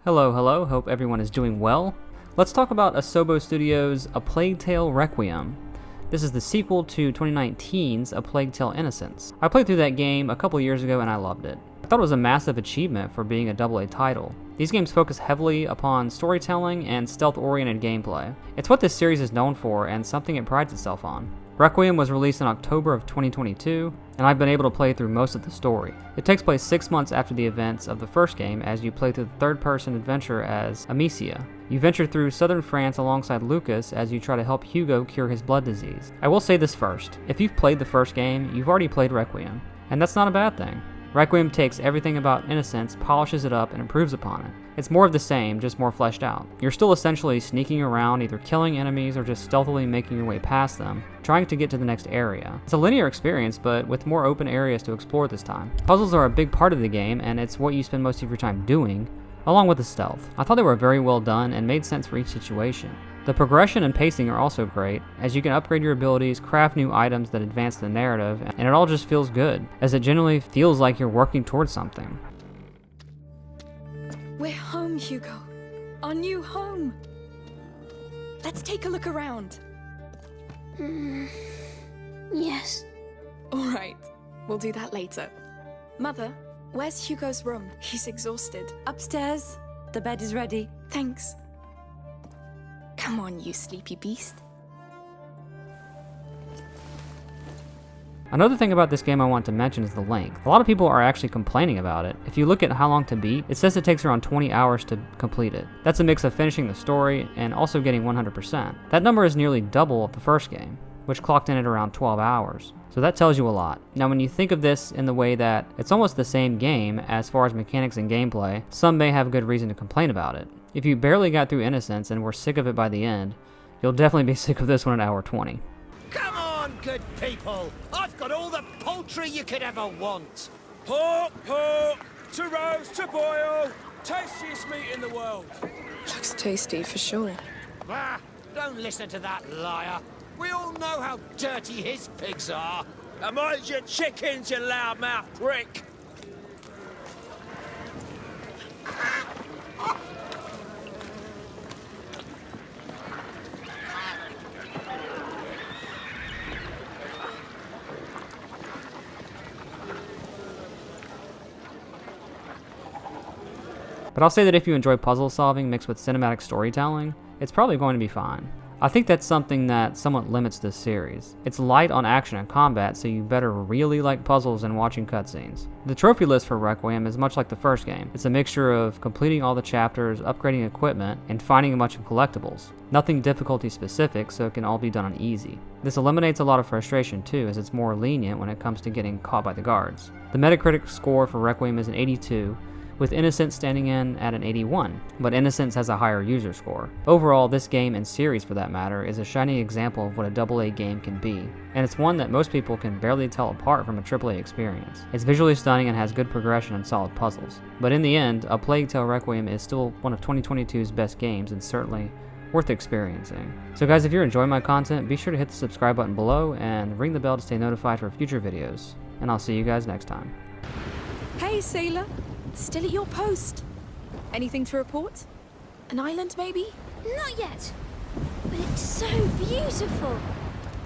Hello, hope everyone is doing well. Let's talk about Asobo Studios' A Plague Tale Requiem. This is the sequel to 2019's A Plague Tale Innocence. I played through that game a couple years ago and I loved it. I thought it was a massive achievement for being a AA title. These games focus heavily upon storytelling and stealth-oriented gameplay. It's what this series is known for and something it prides itself on. Requiem was released in October of 2022, and I've been able to play through most of the story. It takes place 6 months after the events of the first game as you play through the third-person adventure as Amecia. You venture through southern France alongside Lucas as you try to help Hugo cure his blood disease. I will say this first, if you've played the first game, you've already played Requiem, and that's not a bad thing. Requiem takes everything about Innocence, polishes it up, and improves upon it. It's more of the same, just more fleshed out. You're still essentially sneaking around, either killing enemies or just stealthily making your way past them, trying to get to the next area. It's a linear experience, but with more open areas to explore this time. Puzzles are a big part of the game, and it's what you spend most of your time doing, along with the stealth. I thought they were very well done and made sense for each situation. The progression and pacing are also great, as you can upgrade your abilities, craft new items that advance the narrative, and it all just feels good, as it genuinely feels like you're working towards something. We're home, Hugo. Our new home. Let's take a look around. Yes. All right, we'll do that later. Mother, where's Hugo's room? He's exhausted. Upstairs. The bed is ready. Thanks. Come on, you sleepy beast. Another thing about this game I want to mention is the length. A lot of people are actually complaining about it. If you look at how long to beat, it says it takes around 20 hours to complete it. That's a mix of finishing the story and also getting 100%. That number is nearly double of the first game, which clocked in at around 12 hours. So that tells you a lot. Now when you think of this in the way that it's almost the same game as far as mechanics and gameplay, some may have good reason to complain about it. If you barely got through Innocence and were sick of it by the end, you'll definitely be sick of this one at hour 20. Come on, good people! I've got all the poultry you could ever want! Pork, to roast, to boil, tastiest meat in the world. Looks tasty for sure. Ah, don't listen to that liar. We all know how dirty his pigs are. And mind your chickens, you loudmouth prick. But I'll say that if you enjoy puzzle solving mixed with cinematic storytelling, it's probably going to be fine. I think that's something that somewhat limits this series. It's light on action and combat, so you better really like puzzles and watching cutscenes. The trophy list for Requiem is much like the first game. It's a mixture of completing all the chapters, upgrading equipment, and finding a bunch of collectibles. Nothing difficulty specific, so it can all be done on easy. This eliminates a lot of frustration too, as it's more lenient when it comes to getting caught by the guards. The Metacritic score for Requiem is an 82, with Innocence standing in at an 81, but Innocence has a higher user score. Overall, this game, and series for that matter, is a shining example of what a AA game can be, and it's one that most people can barely tell apart from a AAA experience. It's visually stunning and has good progression and solid puzzles, but in the end, A Plague Tale Requiem is still one of 2022's best games and certainly worth experiencing. So guys, if you're enjoying my content, be sure to hit the subscribe button below and ring the bell to stay notified for future videos, and I'll see you guys next time. Hey, sailor. Still at your post. Anything to report? An island, maybe? Not yet. But it's so beautiful.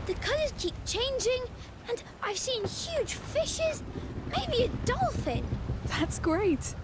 The colors keep changing, and I've seen huge fishes, maybe a dolphin. That's great.